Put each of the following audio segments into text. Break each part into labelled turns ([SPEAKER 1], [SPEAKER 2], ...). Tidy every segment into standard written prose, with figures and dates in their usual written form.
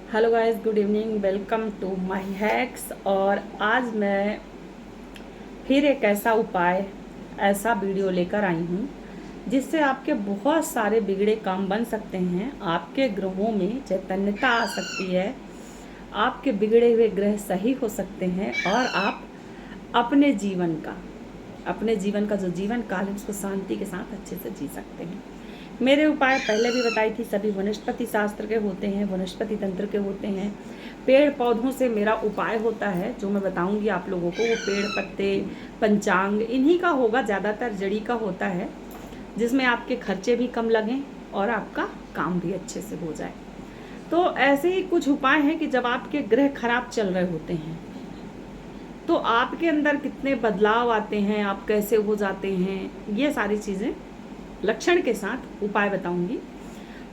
[SPEAKER 1] Hello guys, good evening, welcome to my hacks. और आज मैं फिर एक ऐसा उपाय, ऐसा वीडियो लेकर आई हूँ जिससे आपके बहुत सारे बिगड़े काम बन सकते हैं। आपके ग्रहों में चैतन्यता आ सकती है, आपके बिगड़े हुए ग्रह सही हो सकते हैं और आप अपने जीवन का जो जीवन काल है उसको शांति के साथ अच्छे से जी सकते हैं। मेरे उपाय पहले भी बताई थी, सभी वनस्पति शास्त्र के होते हैं, वनस्पति तंत्र के होते हैं। पेड़ पौधों से मेरा उपाय होता है, जो मैं बताऊंगी आप लोगों को, वो पेड़ पत्ते पंचांग इन्हीं का होगा, ज़्यादातर जड़ी का होता है, जिसमें आपके खर्चे भी कम लगें और आपका काम भी अच्छे से हो जाए। तो ऐसे ही कुछ उपाय हैं कि जब आपके ग्रह खराब चल रहे होते हैं तो आपके अंदर कितने बदलाव आते हैं, आप कैसे हो जाते हैं, ये सारी चीज़ें लक्षण के साथ उपाय बताऊंगी।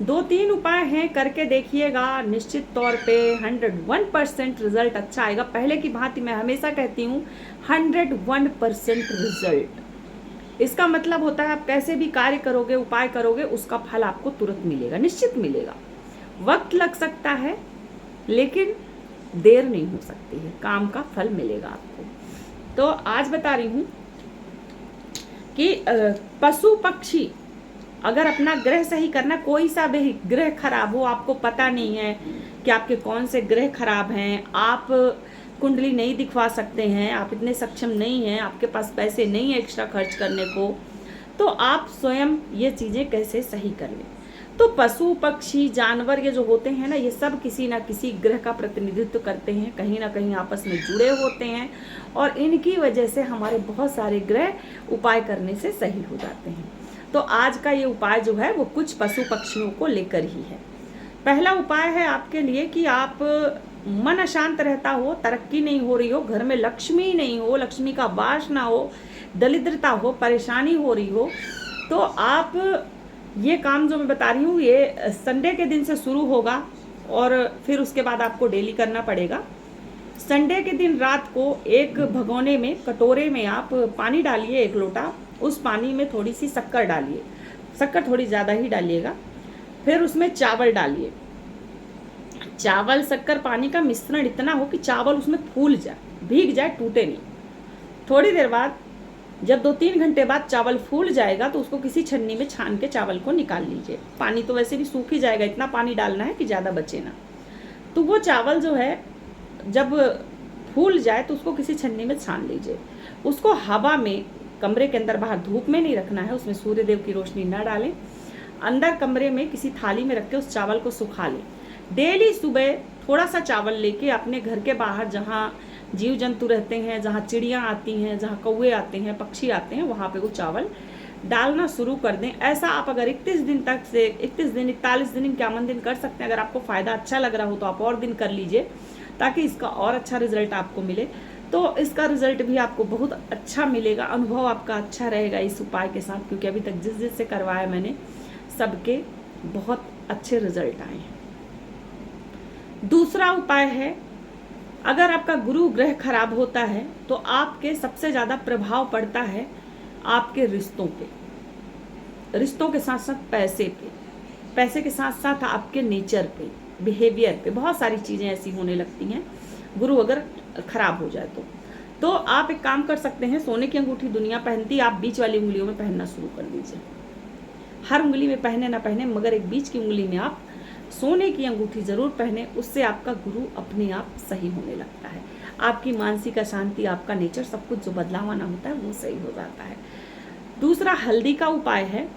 [SPEAKER 1] 2-3 उपाय हैं, करके देखिएगा, निश्चित तौर पे 101% रिजल्ट अच्छा आएगा। पहले की भांति मैं हमेशा कहती हूँ 101% रिजल्ट। इसका मतलब होता है आप कैसे भी कार्य करोगे, उपाय करोगे, उसका फल आपको तुरंत मिलेगा, निश्चित मिलेगा। वक्त लग सकता है लेकिन देर नहीं हो सकती है, काम का फल मिलेगा आपको। तो आज बता रही हूँ कि पशु पक्षी, अगर अपना ग्रह सही करना, कोई सा भी ग्रह खराब हो, आपको पता नहीं है कि आपके कौन से ग्रह खराब हैं, आप कुंडली नहीं दिखवा सकते हैं, आप इतने सक्षम नहीं हैं, आपके पास पैसे नहीं है एक्स्ट्रा खर्च करने को, तो आप स्वयं ये चीज़ें कैसे सही कर लें। तो पशु पक्षी जानवर ये जो होते हैं ना, ये सब किसी ना किसी ग्रह का प्रतिनिधित्व करते हैं, कहीं ना कहीं आपस में जुड़े होते हैं और इनकी वजह से हमारे बहुत सारे ग्रह उपाय करने से सही हो जाते हैं। तो आज का ये उपाय जो है वो कुछ पशु पक्षियों को लेकर ही है। पहला उपाय है आपके लिए कि आप मन अशांत रहता हो, तरक्की नहीं हो रही हो, घर में लक्ष्मी नहीं हो, लक्ष्मी का वास ना हो, दरिद्रता हो, परेशानी हो रही हो, तो आप ये काम जो मैं बता रही हूँ ये संडे के दिन से शुरू होगा और फिर उसके बाद आपको डेली करना पड़ेगा। संडे के दिन रात को एक भगोने में, कटोरे में आप पानी डालिए, 1 लोटा, उस पानी में थोड़ी सी शक्कर डालिए, शक्कर थोड़ी ज़्यादा ही डालिएगा। फिर उसमें चावल डालिए, चावल शक्कर पानी का मिश्रण इतना हो कि चावल उसमें फूल जाए, भीग जाए, टूटे नहीं। थोड़ी देर बाद, जब 2-3 घंटे बाद चावल फूल जाएगा तो उसको किसी छन्नी में छान के चावल को निकाल लीजिए। पानी तो वैसे भी सूख ही जाएगा, इतना पानी डालना है कि ज़्यादा बचे ना। तो वो चावल जो है जब फूल जाए तो उसको किसी छन्नी में छान लीजिए। उसको हवा में, कमरे के अंदर, बाहर धूप में नहीं रखना है, उसमें सूर्यदेव की रोशनी न डालें, अंदर कमरे में किसी थाली में रख के उस चावल को सुखा लें। डेली सुबह थोड़ा सा चावल लेके अपने घर के बाहर, जहाँ जीव जंतु रहते हैं, जहाँ चिड़ियाँ आती हैं, जहाँ कौवे आते हैं, पक्षी आते हैं, वहाँ पे वो चावल डालना शुरू कर दें। ऐसा आप अगर 41 दिन तक से 41 दिन 41 दिन 51 दिन कर सकते हैं। अगर आपको फ़ायदा अच्छा लग रहा हो तो आप और दिन कर लीजिए, ताकि इसका और अच्छा रिजल्ट आपको मिले। तो इसका रिजल्ट भी आपको बहुत अच्छा मिलेगा, अनुभव आपका अच्छा रहेगा इस उपाय के साथ, क्योंकि अभी तक जिस जिससे करवाया मैंने सबके बहुत अच्छे रिजल्ट आए हैं। दूसरा उपाय है, अगर आपका गुरु ग्रह खराब होता है तो आपके सबसे ज़्यादा प्रभाव पड़ता है आपके रिश्तों पे, रिश्तों के साथ साथ पैसे पे, पैसे के साथ साथ आपके नेचर पे, बिहेवियर पे, बहुत सारी चीज़ें ऐसी होने लगती हैं गुरु अगर खराब हो जाए तो आप एक काम कर सकते हैं, सोने की अंगूठी दुनिया पहनती, आप बीच वाली उंगलियों में पहनना शुरू कर दीजिए। हर उंगली में पहने ना पहने, मगर एक बीच की उंगली में आप सोने की अंगूठी जरूर पहने। उससे आपका गुरु अपने आप सही होने लगता है, आपकी मानसिक अशांति, आपका नेचर, सब कुछ जो बदलाव आना होता है वो सही हो जाता है। दूसरा हल्दी का उपाय है।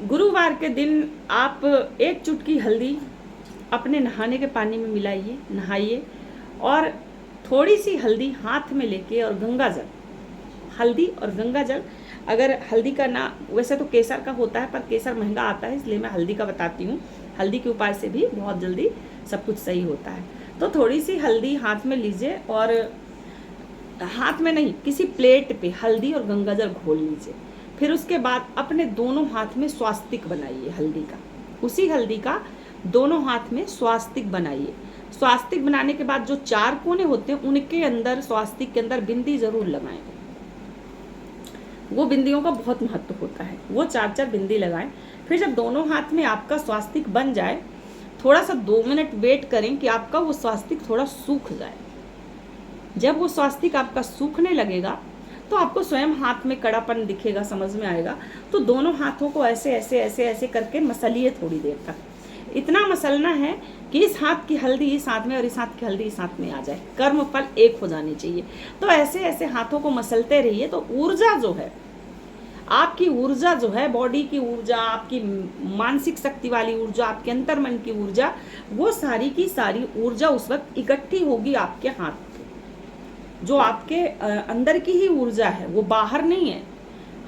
[SPEAKER 1] गुरुवार के दिन आप 1 चुटकी हल्दी अपने नहाने के पानी में मिलाइए, नहाइए, और थोड़ी सी हल्दी हाथ में लेके, और गंगा जल, हल्दी और गंगा जल, अगर हल्दी का ना, वैसे तो केसर का होता है पर केसर महंगा आता है, इसलिए मैं हल्दी का बताती हूँ। हल्दी के उपाय से भी बहुत जल्दी सब कुछ सही होता है। तो थोड़ी सी हल्दी हाथ में लीजिए, और हाथ में नहीं, किसी प्लेट पे हल्दी और गंगा जल घोल लीजिए। फिर उसके बाद अपने दोनों हाथ में स्वास्तिक बनाइए हल्दी का, उसी हल्दी का दोनों हाथ में स्वास्तिक बनाइए। स्वास्तिक बनाने के बाद जो 4 कोने होते हैं उनके अंदर, स्वास्तिक के अंदर बिंदी जरूर लगाएं। वो बिंदियों का बहुत महत्व होता है, वो 4-4 बिंदी लगाएं। फिर जब दोनों हाथ में आपका स्वास्तिक बन जाए थोड़ा सा 2 मिनट वेट करें कि आपका वो स्वास्तिक थोड़ा सूख जाए। जब वो स्वास्तिक आपका सूखने लगेगा तो आपको स्वयं हाथ में कड़ापन दिखेगा, समझ में आएगा। तो दोनों हाथों को ऐसे ऐसे ऐसे ऐसे करके मसलिए थोड़ी देर तक। इतना मसलना है कि इस हाथ की हल्दी इस हाथ में और इस हाथ की हल्दी इस हाथ में आ जाए, कर्म फल एक हो जानी चाहिए। तो ऐसे ऐसे हाथों को मसलते रहिए। तो ऊर्जा जो है, आपकी ऊर्जा जो है, बॉडी की ऊर्जा, आपकी मानसिक शक्ति वाली ऊर्जा, आपके अंतर्मन की ऊर्जा, वो सारी की सारी ऊर्जा उस वक्त इकट्ठी होगी आपके हाथ। जो आपके अंदर की ही ऊर्जा है, वो बाहर नहीं है।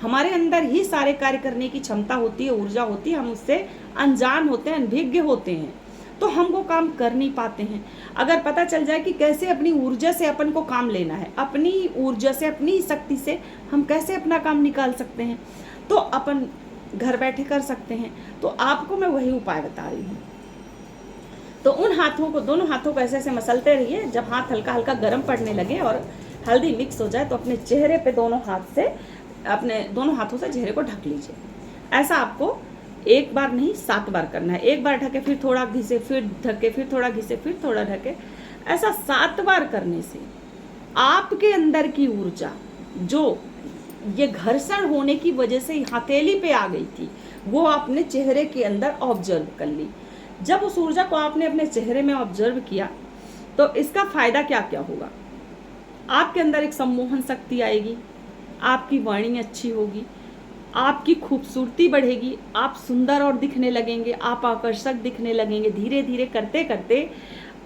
[SPEAKER 1] हमारे अंदर ही सारे कार्य करने की क्षमता होती है, ऊर्जा होती है। हम उससे अनजान होते हैं, अनभिज्ञ होते हैं, तो हम वो काम कर नहीं पाते हैं। अगर पता चल जाए कि कैसे अपनी ऊर्जा से अपन को काम लेना है, अपनी ऊर्जा से, अपनी शक्ति से हम कैसे अपना काम निकाल सकते हैं, तो अपन घर बैठे कर सकते हैं। तो आपको मैं वही उपाय बता रही हूँ। तो उन हाथों को, दोनों हाथों को ऐसे ऐसे मसलते रहिए। जब हाथ हल्का हल्का गर्म पड़ने लगे और हल्दी मिक्स हो जाए तो अपने चेहरे पे दोनों हाथ से, अपने दोनों हाथों से चेहरे को ढक लीजिए। ऐसा आपको एक बार नहीं 7 बार करना है। एक बार ढके, फिर थोड़ा घिसे, फिर ढके, फिर थोड़ा घिसे, फिर थोड़ा ढके। ऐसा 7 बार करने से आपके अंदर की ऊर्जा, जो ये घर्षण होने की वजह से हथेली पे आ गई थी, वो आपने चेहरे के अंदर ऑब्जर्व कर ली। जब उस ऊर्जा को आपने अपने चेहरे में ऑब्जर्व किया तो इसका फायदा क्या क्या होगा? आपके अंदर एक सम्मोहन शक्ति आएगी, आपकी वाणी अच्छी होगी, आपकी खूबसूरती बढ़ेगी, आप सुंदर और दिखने लगेंगे, आप आकर्षक दिखने लगेंगे। धीरे धीरे करते करते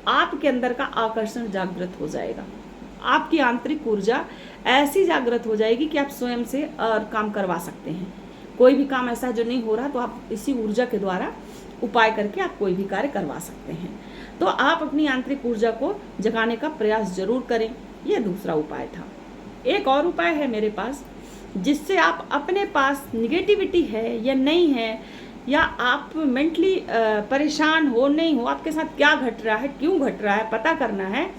[SPEAKER 1] आपके अंदर का आकर्षण जागृत हो जाएगा। आपकी आंतरिक ऊर्जा ऐसी जागृत हो जाएगी कि आप स्वयं से काम करवा सकते हैं। कोई भी काम ऐसा जो नहीं हो रहा तो आप इसी ऊर्जा के द्वारा उपाय करके आप कोई भी कार्य करवा सकते हैं। तो आप अपनी आंतरिक ऊर्जा को जगाने का प्रयास जरूर करें। यह दूसरा उपाय था। एक और उपाय है मेरे पास, जिससे आप अपने पास निगेटिविटी है या नहीं है, या आप मेंटली परेशान हो नहीं हो, आपके साथ क्या घट रहा है, क्यों घट रहा है, पता करना है।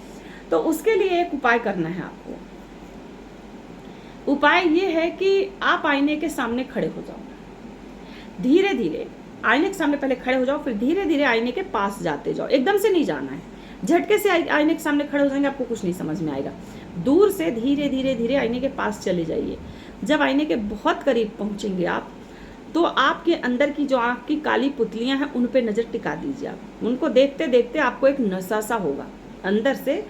[SPEAKER 1] तो उसके लिए एक उपाय करना है आपको। उपाय ये है कि आप आईने के सामने खड़े हो जाओ। धीरे धीरे आईने के सामने पहले खड़े हो जाओ, फिर धीरे धीरे आईने के पास जाते जाओ। एकदम से नहीं जाना है। झटके से आईने के सामने खड़े हो जाएंगे, आपको कुछ नहीं समझ में आएगा। दूर से धीरे धीरे धीरे आईने के पास चले जाइए। जब आईने के बहुत करीब पहुंचेंगे आप, तो आपके अंदर की जो आँख की काली पुतलियां हैं उन पे नज़र टिका दीजिए। आप उनको देखते देखते आपको एक नशा सा होगा, अंदर से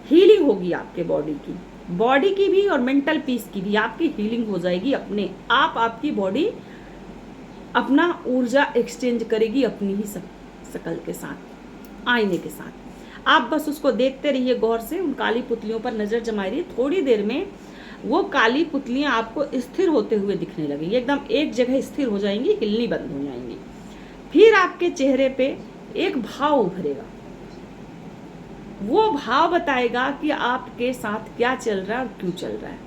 [SPEAKER 1] हीलिंग होगी आपके बॉडी की भी और मेंटल पीस की भी। आपकी हीलिंग हो जाएगी अपने आप। आपकी बॉडी अपना ऊर्जा एक्सचेंज करेगी अपनी ही शकल के साथ, आईने के साथ। आप बस उसको देखते रहिए गौर से, उन काली पुतलियों पर नज़र जमाई रहिए। थोड़ी देर में वो काली पुतलियां आपको स्थिर होते हुए दिखने लगेंगी, एकदम एक जगह स्थिर हो जाएंगी, हिलनी बंद हो जाएंगी। फिर आपके चेहरे पे एक भाव उभरेगा। वो भाव बताएगा कि आपके साथ क्या चल रहा है और क्यों चल रहा है।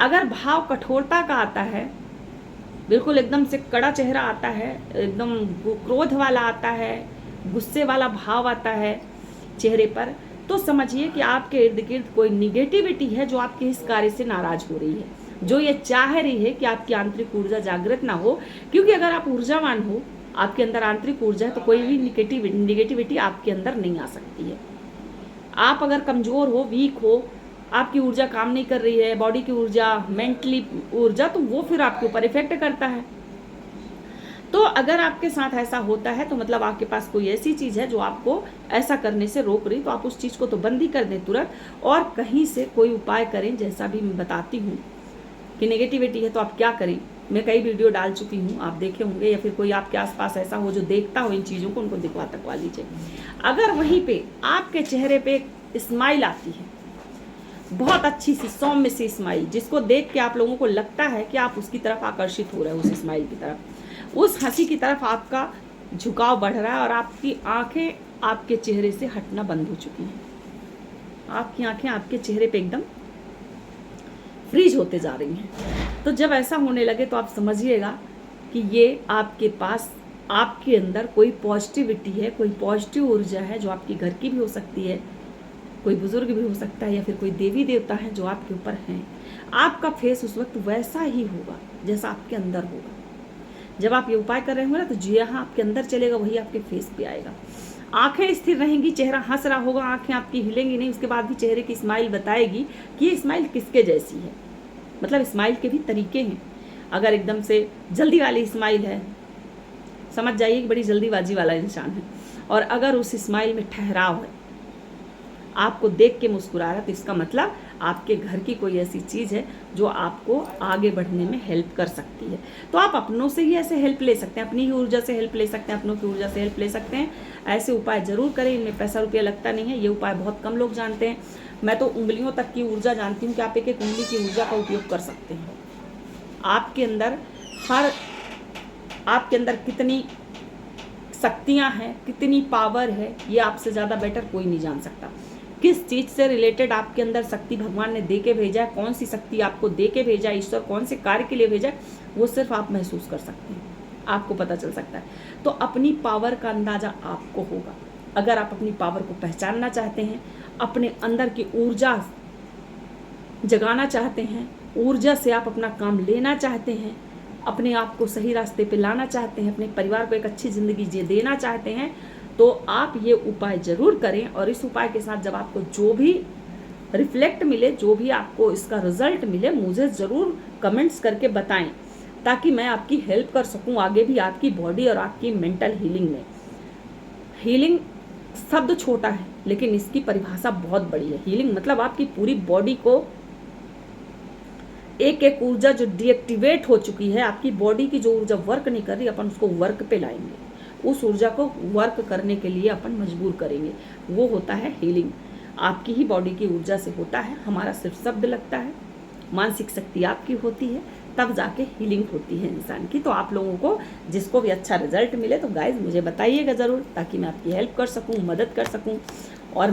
[SPEAKER 1] अगर भाव कठोरता का आता है, बिल्कुल एकदम से कड़ा चेहरा आता है, एकदम क्रोध वाला आता है, गुस्से वाला भाव आता है चेहरे पर, तो समझिए कि आपके इर्द गिर्द कोई निगेटिविटी है जो आपके इस कार्य से नाराज हो रही है, जो ये चाह रही है कि आपकी आंतरिक ऊर्जा जागृत ना हो। क्योंकि अगर आप ऊर्जावान हो, आपके अंदर आंतरिक ऊर्जा है, तो कोई भी निगेटिविटी आपके अंदर नहीं आ सकती है। आप अगर कमजोर हो, वीक हो, आपकी ऊर्जा काम नहीं कर रही है, बॉडी की ऊर्जा, मेंटली ऊर्जा, तो वो फिर आपके ऊपर इफेक्ट करता है। तो अगर आपके साथ ऐसा होता है तो मतलब आपके पास कोई ऐसी चीज़ है जो आपको ऐसा करने से रोक रही, तो आप उस चीज़ को तो बंद ही कर दें तुरंत, और कहीं से कोई उपाय करें। जैसा भी मैं बताती हूँ कि नेगेटिविटी है तो आप क्या करें, मैं कई वीडियो डाल चुकी हूँ, आप देखे होंगे, या फिर कोई आपके आसपास ऐसा हो जो देखता हो इन चीज़ों को, उनको दिखवा लीजिए। अगर वहीं पे आपके चेहरे पे स्माइल आती है, बहुत अच्छी सी सौम्य सी स्माइल, जिसको देख के आप लोगों को लगता है कि आप उसकी तरफ आकर्षित हो रहे हो, उस स्माइल की तरफ, उस हंसी की तरफ आपका झुकाव बढ़ रहा है और आपकी आंखें आपके चेहरे से हटना बंद हो चुकी हैं। आपकी आंखें आपके चेहरे पे एकदम फ्रीज होते जा रही हैं। तो जब ऐसा होने लगे तो आप समझिएगा कि ये आपके पास, आपके अंदर कोई पॉजिटिविटी है, कोई पॉजिटिव ऊर्जा है, जो आपकी घर की भी हो सकती है, कोई बुजुर्ग भी हो सकता है, या फिर कोई देवी देवता है जो आपके ऊपर हैं। आपका फेस उस वक्त वैसा ही होगा जैसा आपके अंदर होगा। जब आप ये उपाय कर रहे होंगे ना तो जी हाँ आपके अंदर चलेगा, वही आपके फेस पे आएगा। आंखें स्थिर रहेंगी, चेहरा हंस रहा होगा, आंखें आपकी हिलेंगी नहीं, उसके बाद भी चेहरे की स्माइल बताएगी कि ये स्माइल किसके जैसी है। मतलब स्माइल के भी तरीके हैं। अगर एकदम से जल्दी वाली स्माइल है, समझ जाइए कि बड़ी जल्दीबाजी वाला इंसान है। और अगर उस स्माइल में ठहराव है, आपको देख के मुस्कुरा रहा, तो इसका मतलब आपके घर की कोई ऐसी चीज़ है जो आपको आगे बढ़ने में हेल्प कर सकती है। तो आप अपनों से ही ऐसे हेल्प ले सकते हैं, अपनी ही ऊर्जा से हेल्प ले सकते हैं, अपनों की ऊर्जा से हेल्प ले सकते हैं। ऐसे उपाय जरूर करें, इनमें पैसा रुपया लगता नहीं है। ये उपाय बहुत कम लोग जानते हैं। मैं तो उंगलियों तक की ऊर्जा जानती हूँ कि आप एक एक उंगली की ऊर्जा का उपयोग कर सकते हैं। आपके अंदर कितनी शक्तियाँ हैं, कितनी पावर है, ये आपसे ज़्यादा बेटर कोई नहीं जान सकता। किस चीज़ से रिलेटेड आपके अंदर शक्ति भगवान ने दे के भेजा है, कौन सी शक्ति आपको दे के भेजा है, ईश्वर कौन से कार्य के लिए भेजा है, वो सिर्फ आप महसूस कर सकते हैं, आपको पता चल सकता है। तो अपनी पावर का अंदाज़ा आपको होगा। अगर आप अपनी पावर को पहचानना चाहते हैं, अपने अंदर की ऊर्जा जगाना चाहते हैं, ऊर्जा से आप अपना काम लेना चाहते हैं, अपने आप को सही रास्ते पे लाना चाहते हैं, अपने परिवार को एक अच्छी ज़िंदगी देना चाहते हैं, तो आप ये उपाय ज़रूर करें। और इस उपाय के साथ जब आपको जो भी रिफ्लेक्ट मिले, जो भी आपको इसका रिजल्ट मिले, मुझे ज़रूर कमेंट्स करके बताएं, ताकि मैं आपकी हेल्प कर सकूं आगे भी आपकी बॉडी और आपकी मेंटल हीलिंग में। हीलिंग शब्द छोटा है, लेकिन इसकी परिभाषा बहुत बड़ी है। हीलिंग मतलब आपकी पूरी बॉडी को एक एक ऊर्जा जो डीएक्टिवेट हो चुकी है, आपकी बॉडी की जो ऊर्जा वर्क नहीं कर रही, अपन उसको वर्क पे लाएंगे, उस ऊर्जा को वर्क करने के लिए अपन मजबूर करेंगे। वो होता है हीलिंग। आपकी ही बॉडी की ऊर्जा से होता है, हमारा सिर्फ शब्द लगता है, मानसिक शक्ति आपकी होती है, तब जाके हीलिंग होती है इंसान की। तो आप लोगों को जिसको भी अच्छा रिजल्ट मिले तो गाइज मुझे बताइएगा ज़रूर, ताकि मैं आपकी हेल्प कर सकूँ, मदद कर सकूँ। और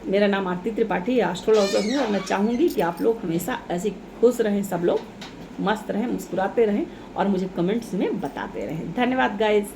[SPEAKER 1] मेरा नाम आरती त्रिपाठी, एस्ट्रोलॉजर हूँ, और मैं चाहूँगी कि आप लोग हमेशा ऐसे खुश रहें, सब लोग मस्त रहें, मुस्कुराते रहें, और मुझे कमेंट्स में बताते रहें। धन्यवाद गाइज।